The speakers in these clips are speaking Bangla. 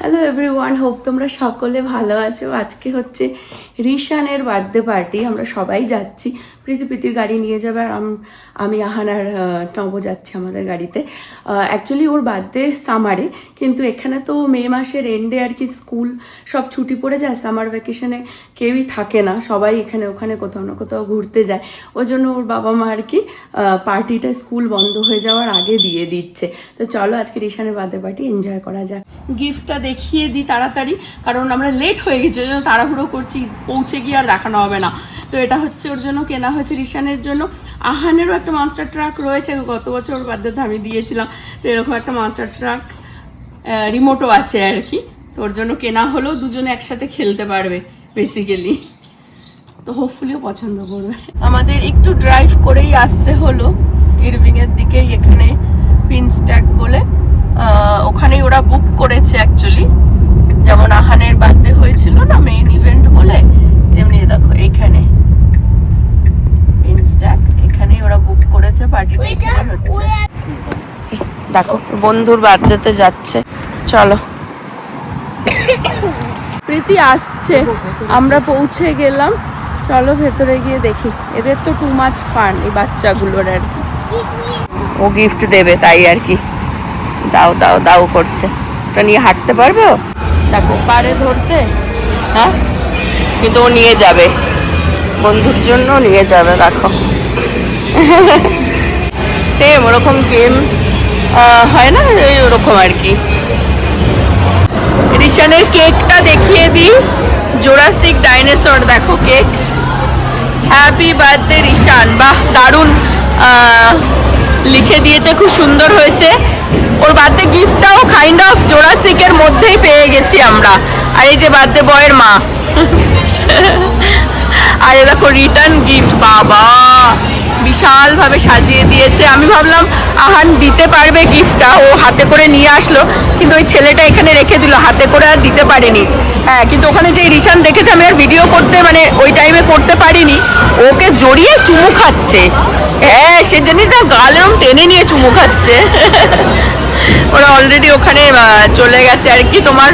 হ্যালো এভরিওয়ান, হোপ তোমরা সকলে ভালো আছো। আজকে হচ্ছে রিশানের বার্থডে পার্টি। আমরা সবাই যাচ্ছি, প্রীতির গাড়ি নিয়ে যাবে আর আমি আহান আর নব যাচ্ছি আমাদের গাড়িতে। অ্যাকচুয়ালি ওর বার্থডে সামারে, কিন্তু এখানে তো মে মাসের এন্ডে আর কি স্কুল সব ছুটি পড়ে যায়, সামার ভ্যাকেশনে কেউই থাকে না, সবাই এখানে ওখানে কোথাও না কোথাও ঘুরতে যায়। ওই জন্য ওর বাবা মা আর কি পার্টিটা স্কুল বন্ধ হয়ে যাওয়ার আগে দিয়ে দিচ্ছে। তো চলো আজকে রিশানের বার্থডে পার্টি এনজয় করা যাক। গিফটটা দেখিয়ে দিই তাড়াতাড়ি, কারণ আমরা লেট হয়ে গেছি, ওই জন্য তাড়াহুড়ো করছি, পৌঁছে গিয়ে আর দেখানো হবে না। তো এটা হচ্ছে ওর জন্য কেনা হয়েছে, রিশানের জন্য। আহানেরও একটা মাস্টার ট্রাক রয়েছে, গত বছর ওর বার্থডেতে আমি দিয়েছিলাম। তো এরকম একটা মাস্টার ট্রাক রিমোটও আছে আর কি, তো ওর জন্য কেনা হলো, দুজনে একসাথে খেলতে পারবে বেসিক্যালি। তো হোপফুলিও পছন্দ করবে। আমাদের একটু ড্রাইভ করেই আসতে হলো ইরভিংয়ের দিকেই, এখানে পিনস্ট্যাক বলে, ওখানেই ওরা বুক করেছে অ্যাকচুয়ালি। যেমন আহানের বার্থডে হয়েছিল না মেইন ইভেন্ট বলে, তেমনি দেখো এইখানে পিনস্ট্যাক, এখানেই ওরা বুক করেছে, পার্টিটা এখানে হচ্ছে। দেখো বন্ধুর বার্থডেতে যাচ্ছে, চলো। প্রীতি আসছে, আমরা পৌঁছে গেলাম, চলো ভেতরে গিয়ে দেখি। এদের তো টু মাচ ফান এই বাচ্চাগুলোর আর কি। ও গিফট দেবে তাই আর কি, দাও দাও দাও করছে। ওটা নিয়ে হাঁটতে পারবে ও, দেখো পারে ধরতে, হ্যাঁ, কিন্তু ও নিয়ে যাবে, বন্ধুর জন্য নিয়ে যাবে। দেখো সেম ওরকম গেম হয় না, ওই ওরকম আর কি। রিশানের কেকটা দেখিয়ে দিই, জোরাসিক ডাইনোসর, দেখো কেক। হ্যাপি বার্থডে রিশান, বাহ দারুণ লিখে দিয়েছে, খুব সুন্দর হয়েছে। ওর বার্থডে গিফটটাও কাইন্ড অফ জোরাসিকের মধ্যেই পেয়ে গেছি আমরা। আর এই যে বার্থডে বয়ের মা, আর এ দেখো রিটার্ন গিফট, বাবা বিশাল ভাবে সাজিয়ে দিয়েছে। আমি ভাবলাম আহান দিতে পারবে গিফটটা, ও হাতে করে নিয়ে আসলো, কিন্তু ওই ছেলেটা এখানে রেখে দিল, হাতে করে আর দিতে পারেনি। হ্যাঁ, কিন্তু ওখানে যে রিশান দেখেছে, আমি আর ভিডিও করতে মানে ওই টাইমে করতে পারিনি, ওকে জড়িয়ে চুমু খাচ্ছে। হ্যাঁ, সে জিনিসটা গালেরম টেনে নিয়ে চুমু খাচ্ছে। ওরা অলরেডি ওখানে চলে গেছে আর কি। তোমার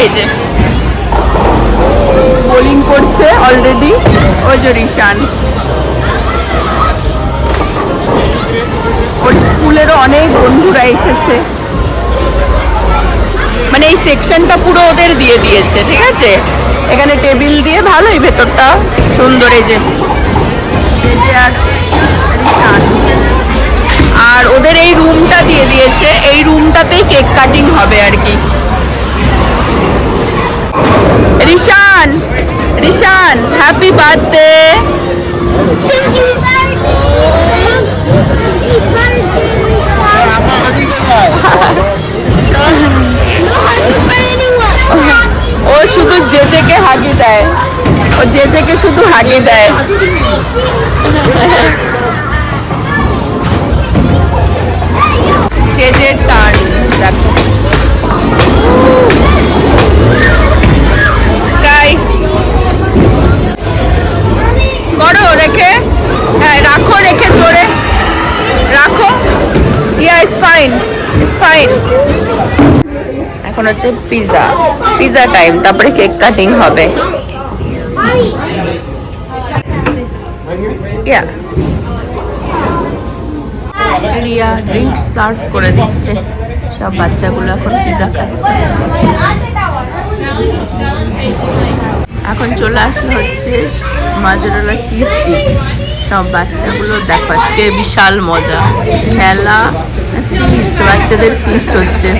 এই যে বোলিং করছে অলরেডি ওই যে রিশান। ওর স্কুলেরও অনেক বন্ধুরা এসেছে, মানে এই সেকশনটা পুরো ওদের দিয়ে দিয়েছে, ঠিক আছে। এখানে টেবিল দিয়ে, ভালোই ভেতরটা সুন্দর। এই যে আর রিশান, আর ওদের এই রুমটা দিয়ে দিয়েছে, এই রুমটাতেই কেক কাটিং হবে আর কি। Rishan, Rishan happy birthday. ও শুধু জেজেকে হাগি দেয়, ও জেজেকে শুধু হাগি দেয়। জেজের টার্ন, দেখো ট্রাই করো, রেখে, হ্যাঁ রাখো, রেখে চড়ে রাখো। Yeah it's fine, it's fine. এখন হচ্ছে পিজা টাইম, তারপরে কেক কাটিং হবে। ইয়া রিয়া ড্রিঙ্কস সার্ভ করে দিচ্ছে, সব বাচ্চাগুলো এখন পিজা খাচ্ছে। এখন চলে আসলে হচ্ছে মাজেরোলা চিজ স্টিক, সব বাচ্চাগুলো দেখো আজকে বিশাল মজা, খেলা, ফিস্ট, বাচ্চাদের ফিস্ট হচ্ছে।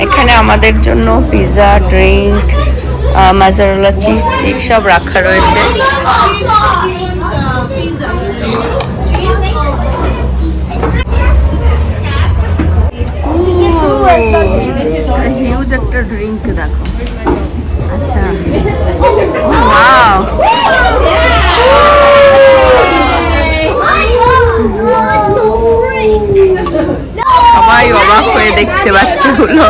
এখানে আমাদের জন্য পিজা, ড্রিঙ্ক, মাজেরোলা চিজ স্টিক সব রাখা রয়েছে। হিউজ একটা ড্রিঙ্ক দেখো, আচ্ছা ওয়াও, সবাই অবাক হয়ে দেখছে বাচ্চাগুলো।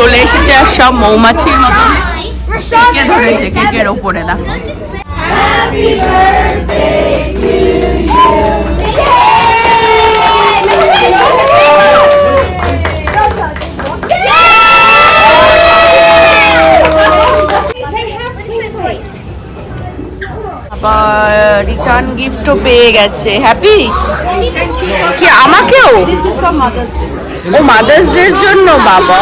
চলে এসেছে আর সব মৌমাছির মতো কেকে ধরেছে কেকের ওপরে দেখো। রিটার্ন গিফটও পেয়ে গেছে। হ্যাপি কি আমাকেও? ও মাদার্স ডের জন্য। বাবা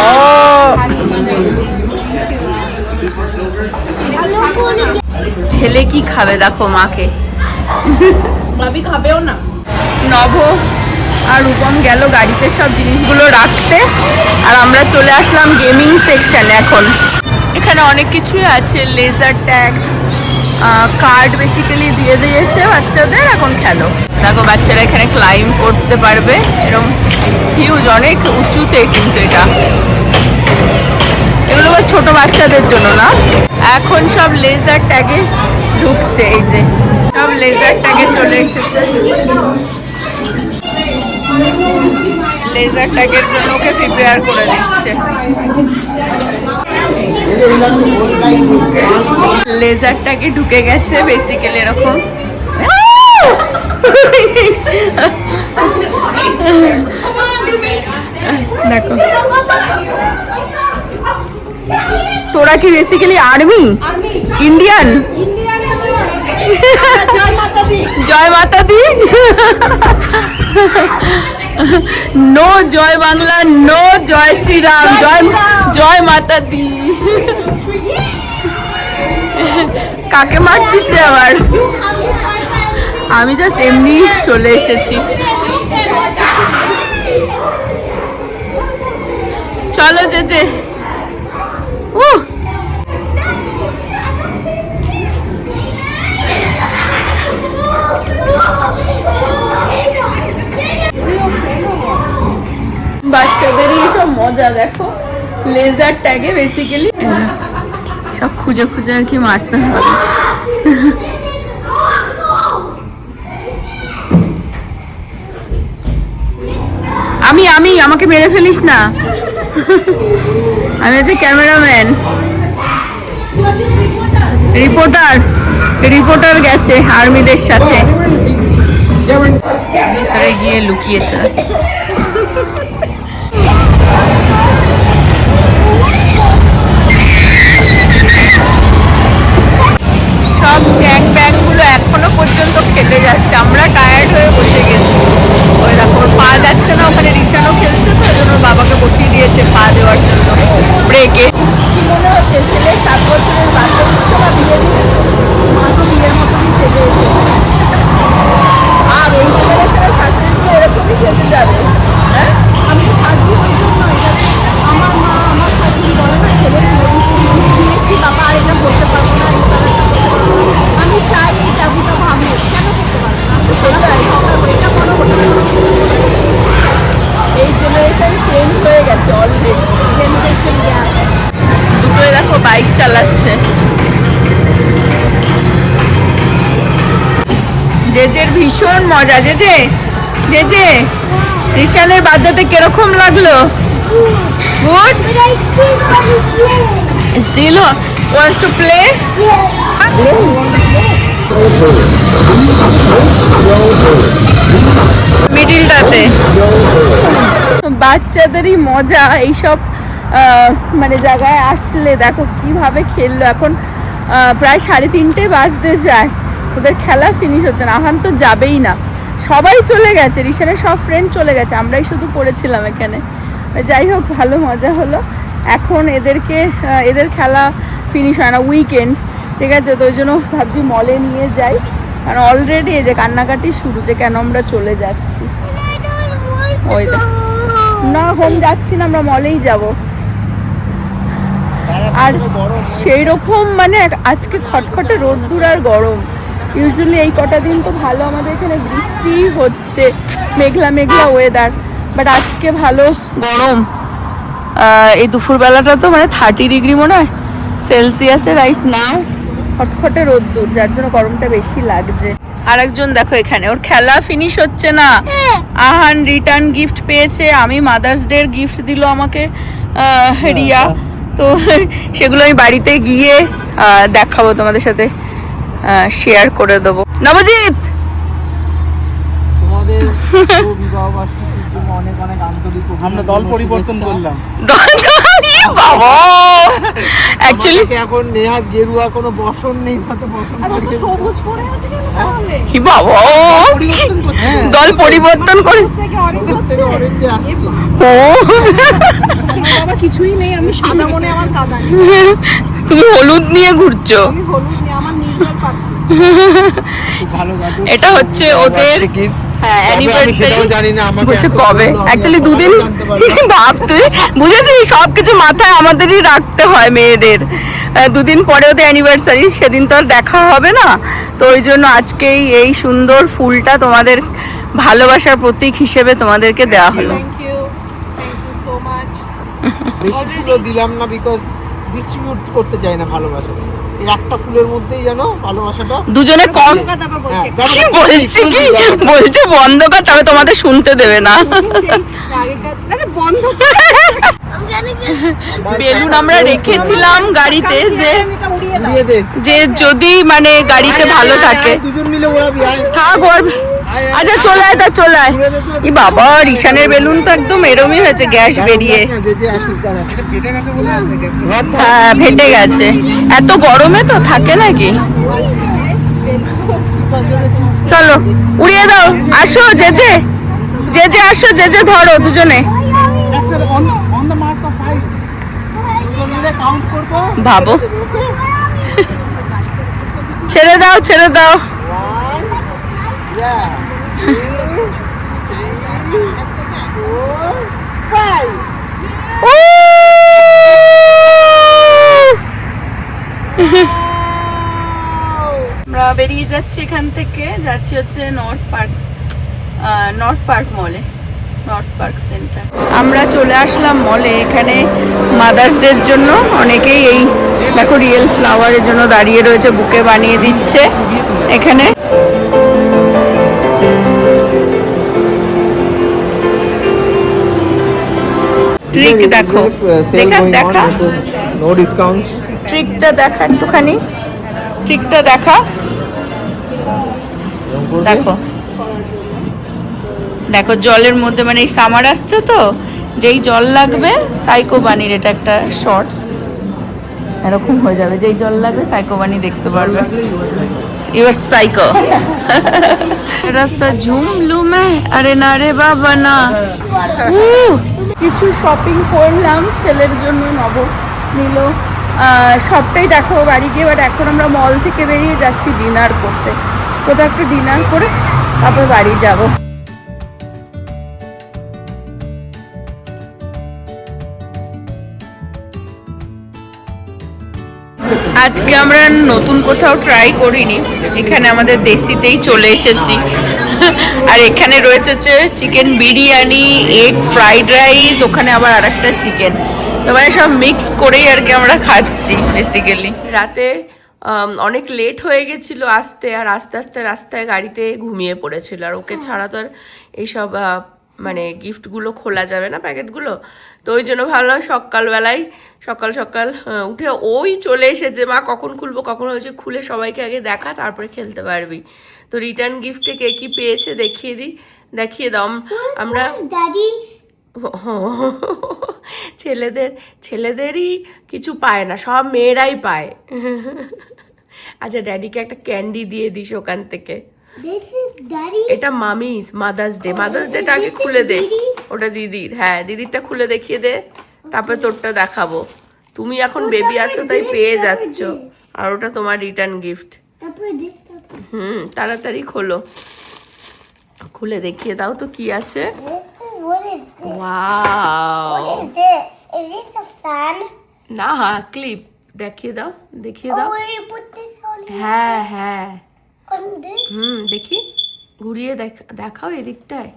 ছেলে কি খাবে দেখো মাকে। ভাবি খাবেও না। নভ আর রূপম গেল গাড়িতে সব জিনিসগুলো রাখতে আর আমরা চলে আসলাম গেমিং সেকশনে। এখন এখানে অনেক কিছুই আছে, লেজার ট্যাগ, কার্ড বেসিক্যালি দিয়ে দিয়েছে বাচ্চাদের, এখন খেলো। দেখো বাচ্চারা এখানে ক্লাইম্ব করতে পারবে, এরকম হিউজ অনেক উঁচুতে, কিন্তু এটা এগুলো ছোট বাচ্চাদের জন্য না। এখন সব লেজার ট্যাগে ঢুকছে, এই যে সব লেজার ট্যাগে চলে এসেছে। লেজার ট্যাগের জন্য ওকে প্রিপেয়ার করে দিচ্ছে। লেজার ট্যাগে ঢুকে গেছে বেসিক্যালি এরকম। দেখো তোরা কি বেসিক্যালি আর্মি ইন্ডিয়ান? জয় মাতা দি। নো জয় বাংলা, নো জয় শ্রীরাম, জয় জয় মাতা দি। কাকে মারছিস রে আবার? আমি জাস্ট এমনি চলে এসেছি। চলো যে বাচ্চাদেরই সব মজা। দেখো লেজার ট্যাগে বেসিক্যালি সব খুঁজে খুঁজে আর কি মারতে হবে। আমি আমাকে মেরে ফেলিস না, আমি হচ্ছে ক্যামেরাম্যান। রিপোর্টার গেছে আর্মিদের সাথে, ভিতরে গিয়ে লুকিয়েছে। সব জ্যাক ব্যাগগুলো এখনো পর্যন্ত খেলে যাচ্ছে, আমরা টায়ার্ড হয়ে বসে গেছি। ওই দেখো ওর পা যাচ্ছে না, ওখানে রিসানও খেলছে, তো ওই জন্য বাবাকে বসিয়ে দিয়েছে পা দেওয়ার জন্য ব্রেকে। কি মনে হচ্ছে ছেলে 7 বছরের বাচ্চা দিচ্ছ না বিয়ে দিচ্ছে? মা তো বিয়ের মতনই সেজে এসেছে। আর এই জেনারেশনের শাশুড়িগুলো এরকমই সেজে যাবে। হ্যাঁ আমি তো সাজি ওই জন্য, আমার মা আমার শাশুড়ি বলে না ছেলে দিয়েছি বাবা আর এটা বলতে পারবো না, আমি চাই এই ট্যাবুটা ভাঙবো, কেন করতে পারবো না? সেটাই এটা মনে করতে পারবো। এই জেনারেশন চেঞ্জ হয়ে গেছে অলরেডি, জেনারেশন গ্যাপ। দুটোই দেখো বাইক চালাচ্ছে। জেজের ভীষণ মজা। জেজে রিশানের বার্থডেতে কিরকম লাগলো? Good? Still wants to play? মিডিলটাতে বাচ্চাদেরই মজা এইসব মানে জায়গায় আসলে। দেখো কিভাবে খেললো। এখন প্রায় 3:30 বাজতে যায়, ওদের খেলা ফিনিশ হচ্ছে না। আহান তো যাবেই না, সবাই চলে গেছে, রিশানের সব ফ্রেন্ড চলে গেছে, আমরাই শুধু পড়েছিলাম এখানে। যাই হোক ভালো মজা হলো। এখন এদের খেলা ফিনিশ হয় না, উইকেন্ড, ঠিক আছে? তো ওই জন্য ভাবছি মলে নিয়ে যাই, কারণ অলরেডি এই যে কান্নাকাটি শুরু, যে কেন আমরা চলে যাচ্ছি। ওই না হোম যাচ্ছি না, আমরা মলেই যাব। আর সেই রকম মানে আজকে খটখটে রোদ্দুর আর গরম। ইউজুয়ালি এই কটা দিন তো ভালো, আমাদের এখানে বৃষ্টি হচ্ছে, মেঘলা মেঘলা ওয়েদার, বাট আজকে ভালো গরম। এই দুপুরবেলাটা তো মানে 30 ডিগ্রি মনে হয় সেলসিয়াসে রাইট নাও, খটখটে রোদ্দুর, যার জন্য গরমটা বেশি লাগছে। আর একজন দেখো এখানে, ওর খেলা ফিনিশ হচ্ছে না। আহান রিটার্ন গিফট পেয়েছে, আমি মাদার্স ডে গিফট দিল আমাকে রিয়া। তো সেগুলো আমি বাড়িতে গিয়ে দেখাবো, তোমাদের সাথে শেয়ার করে দেবো। নবজিৎ, তোমাদের বিবাহ বার্ষিকীর জন্য অনেক অনেক আন্তরিক আমরা দল পরিবর্তন করলাম। বাবা অ্যাকচুয়ালি এখন নেহাত গেরুয়া কোনো বসন নেই, কত বসন তো সবুজ পরে আছে কেন তাহলে? বাবা পরিবর্তন করছে, দল পরিবর্তন করে থেকে অরেঞ্জ হচ্ছে। অরেঞ্জে আসছে। ও আমার বাবা কিছুই নেই, আমি সাদা মনে আমার কাদা নেই। তুমি হলুদ নিয়ে ঘুরছো। আমি হলুদ নিয়ে আমার নীল পাখি। খুব ভালো গাড়ি। এটা হচ্ছে ওদের হ্যাঁ অ্যানিভার্সারি। জানি না আমাকে বলছে কবে, অ্যাকচুয়ালি দুদিন ভাবতে বুঝেছি, সবকিছু মাথায় আমাদেরই রাখতে হয় মেয়েদের। দুদিন পরে ওদের অ্যানিভার্সারি, সেদিন তো আর দেখা হবে না, তো ওই জন্য আজকেই এই সুন্দর ফুলটা তোমাদের ভালোবাসার প্রতীক হিসেবে তোমাদেরকে দেওয়া হলো। Thank you so much. বেশি ফুলও দিলাম না, বিকজ ডিস্ট্রিবিউট করতে চাই না ভালোবাসা। এই একটা ফুলের মধ্যেই যেন ভালোবাসাটা দুজনে কম। তারপর বলছে কি বলছি, কি বলছে বন্ধ কর, তবে তোমাদের শুনতে দেবে না। আগেকার আরে বন্ধ বেলুন আমরা রেখেছিলাম গাড়িতে, যে এটা উড়িয়ে দাও। দিয়ে দে। যে যদি মানে গাড়িতে ভালো থাকে দুজন মিলে ওড়াবি, আয়। থাক ওর। আচ্ছা চলে আয়, তা চলে আয়। ই বাবা, রিশানের বেলুন তো একদম এরমই হয়েছে, গ্যাস বেরিয়ে। যে আসুক দাঁড়া। এটা ফেটে গেছে বলে হ্যাঁ ফেটে গেছে, এত গরমে তো থাকে নাকি। চলো উড়িয়ে দাও, আসো যে আসো, যে ধরো দুজনে। একসাথে অন দ্য মার্ক অফ 5 দুজন মিলে কাউন্ট করব। ভাবো, ওকে, ছেড়ে দাও 1 yeah 2 3 4 5 ও! আমরা বেরিয়ে যাচ্ছি এখান থেকে, যাচ্ছি হচ্ছে নর্থ পার্ক মলে, নর্থ পার্ক সেন্টার। আমরা চলে আসলাম মলে। এখানে মাদার্স ডের জন্য অনেকেই এই দেখো রিয়েল ফ্লাওয়ারের জন্য দাঁড়িয়ে রয়েছে, বুকে বানিয়ে দিচ্ছে এখানে। ট্রিক দেখো, দেখা নো ডিসকাউন্ট। ট্রিকটা দেখা একটুখানি, ট্রিকটা দেখা, দেখো দেখো জলের মধ্যে, মানে এই সামার আসছে তো, যেই জল লাগবে সাইকো বানির, এটা একটা শর্টস এরকম হয়ে যাবে, যেই জল লাগবে সাইকো বানি দেখতে পারবে। ইউর সাইকো রাস্তা ঝুমলু মে, আরে না রে বাবা না। কিছু শপিং করলাম ছেলের জন্য, নব নিল, সবটাই দেখো বাড়ি গিয়ে। বাট এখন আমরা মল থেকে বেরিয়ে যাচ্ছি ডিনার করতে, কোথাও একটু ডিনার করে তারপর বাড়ি যাব। আজকে আমরা নতুন কোথাও ট্রাই করিনি, এখানে আমাদের দেশিতেই চলে এসেছি। আর এখানে রয়েছে হচ্ছে chicken biryani, egg fried rice, ওখানে আবার আরেকটা চিকেন, তো মানে সব মিক্স করেই আর কি আমরা খাচ্ছি বেসিক্যালি। রাতে অনেক লেট হয়ে গেছিলো আসতে, আর আস্তে আস্তে রাস্তায় গাড়িতে ঘুমিয়ে পড়েছিল। আর ওকে ছাড়া তো আর এইসব মানে গিফটগুলো খোলা যাবে না, প্যাকেটগুলো, তো ওই জন্য ভাবলাম সকালবেলায় সকাল উঠে ওই চলে এসেছে, মা কখন খুলবো কখন হয়েছে, খুলে সবাইকে আগে দেখা তারপরে খেলতে পারবি। তো রিটার্ন গিফটে কে কি পেয়েছে দেখিয়ে দাও। আমরা ছেলেদেরই কিছু পায় না, সব মেয়েরাই পায়। আচ্ছা ড্যাডিকে একটা ক্যান্ডি দিয়ে দিস ওখান থেকে। এটা মামিস মাদার্স ডেটা আগে খুলে দে, ওটা দিদির, হ্যাঁ দিদিরটা খুলে দেখিয়ে দে, তারপরে তোরটা দেখাবো। তুমি এখন বেবি আছো তাই পেয়ে যাচ্ছ, আর ওটা তোমার রিটার্ন গিফট। তাড়াতাড়ি খোলো, খুলে দেখিয়ে দাও তো কি আছে। ওয়াও, না ক্লিপ, দেখিয়ে দাও। হ্যাঁ দেখি, ঘুরিয়ে দেখাও এদিকটায়,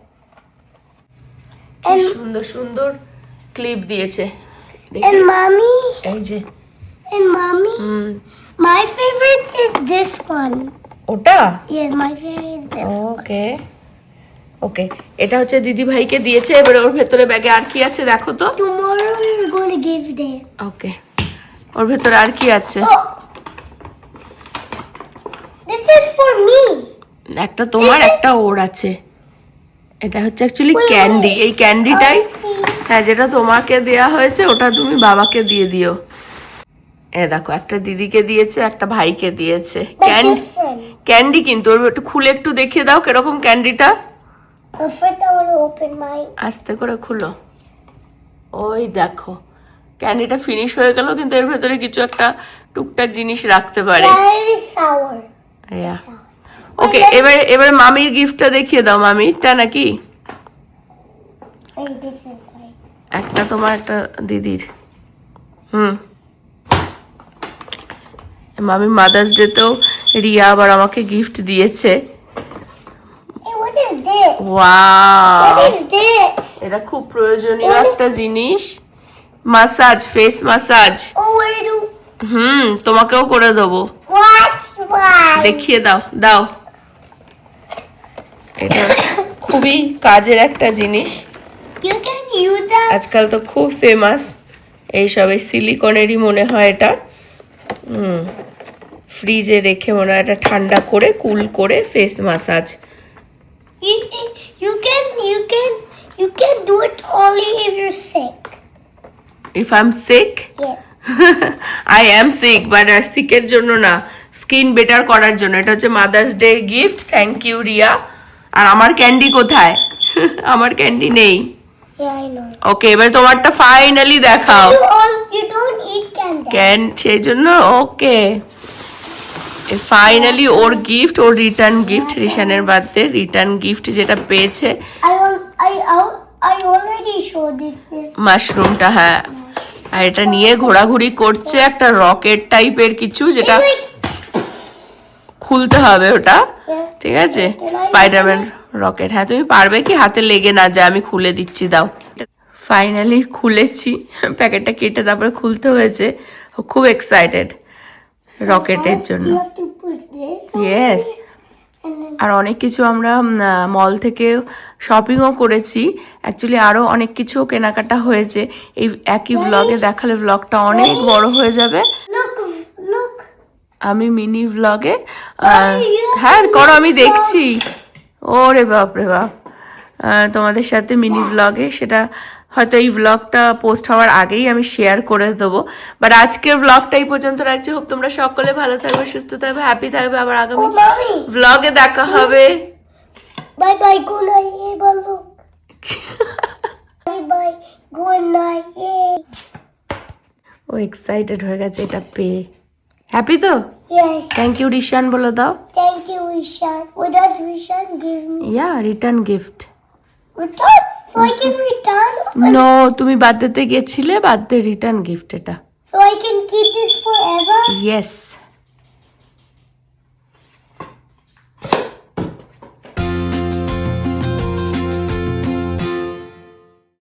কি সুন্দর সুন্দর ক্লিপ দিয়েছে। এই যে My favorite is this one. ওটা Yes, my favorite is this one. ওকে, ওকে, এটা হচ্ছে দিদি ভাইকে দিয়েছে। এবার ওর ভেতরে ব্যাগে আর কি আছে দেখো তো। Tomorrow we're going to give them. ওকে, ওর ভেতরে আর কি আছে? Oh, this is for me. একটা তোমার একটা ওর আছে। এটা হচ্ছে অ্যাকচুয়ালি ক্যান্ডি। এই ক্যান্ডিটাই হ্যাঁ যেটা তোমাকে দেয়া হয়েছে ওটা তুমি বাবাকে দিয়ে দিও। এ দেখো, একটা দিদিকে দিয়েছে, একটা ভাইকে দিয়েছে। But different. ক্যান্ডি কিন্তু ওর একটু খুলে একটু দেখিয়ে দাও কিরকম ক্যান্ডিটা। But first I want to open mine. আস্তে করে খুলো। ওই দেখো, ক্যান্ডিটা ফিনিশ হয়ে গেল, কিন্তু এর ভেতরে কিছু একটা টুকটাক জিনিস রাখতে পারে। That is sour. ওকে, এবার মামির গিফটটা দেখিয়ে দাও। মামিরটা নাকি Hey, this is mine. একটা তোমার একটা দিদির। মামি মাদার্স ডেতেও রিয়া আবার আমাকে গিফট দিয়েছে। Hey, what is this? Wow, What is this? এটা খুব প্রয়োজনীয় একটা জিনিস। Massage, face massage. Oh, where do? তোমাকেও করে দেবো। What? Why? দেখিয়ে দাও দাও। এটা খুবই কাজের একটা জিনিস, You can use that. আজকাল তো খুব ফেমাস এইসব। এই সিলিকনেরই মনে হয় এটা। ফ্রিজে রেখে মনে হয় এটা ঠান্ডা করে কুল করে face massage. You can do it only if you're sick. If I am sick, Yeah. I am sick, but সিকের জন্য না, স্কিন বেটার করার জন্য। এটা হচ্ছে mother's day gift. Thank you Riya. আর আমার ক্যান্ডি কোথায়? আমার ক্যান্ডি নেই। Yeah, I know. ওকে, এবার তোমারটা ফাইনালি দেখাও। You don't eat candy. সেই জন্য ওকে, ফাইনালি ওর গিফট, ওর রিটার্ন গিফট, রিশানের বার্থডে রিটার্ন গিফট যেটা পেয়েছে। I already showed this. মাশরুমটা, হ্যাঁ। আর এটা নিয়ে ঘোরাঘুরি করছে, একটা রকেট টাইপের কিছু, যেটা It's like, খুলতে হবে ওটা। yeah. ঠিক আছে, স্পাইডারম্যান রকেট। হ্যাঁ, তুমি পারবে কি হাতে লেগে না যায়? আমি খুলে দিচ্ছি, দাও। ফাইনালি খুলেছি, প্যাকেটটা কেটে তারপরে খুলতে হয়েছে। ও খুব এক্সাইটেড রকেটের জন্য। You have to put this. Yes. And then আর অনেক কিছু আমরা মল থেকে শপিংও করেছি। অ্যাকচুয়ালি আরও অনেক কিছু কেনাকাটা হয়েছে। এই একই ব্লগে দেখালে ব্লগটা অনেক বড় হয়ে যাবে। look. আমি মিনি ব্লগে হ্যাঁ করো, আমি দেখছি। ওরে বাপ রে বাপ, তোমাদের সাথে মিনি ব্লগে, সেটা হয়তো এই ব্লগটা পোস্ট হওয়ার আগেই আমি শেয়ার করে দেবো। বাট আজকের ব্লগটা এই পর্যন্ত রাখছি। হোপ তোমরা সকলে ভালো থাকবে, সুস্থ থাকবে, হ্যাপি থাকবে। আবার আগামী Oh, mommy. ব্লগে দেখা হবে। Bye bye. Good night. Hey, look. Bye bye. Good night. Yay. ও এক্সাইটেড হয়ে গেছে এটা পেয়ে। হ্যাপি তো? Yes. থ্যাংক ইউ রিশান বলে দাও। Thank you, Rishan. What does Rishan give me? Yeah return gift. Return? So I can return? No, তুমি বার্থডেতে গেছিলে, বার্থডে রিটার্ন গিফট এটা। So I can keep this forever? Yes.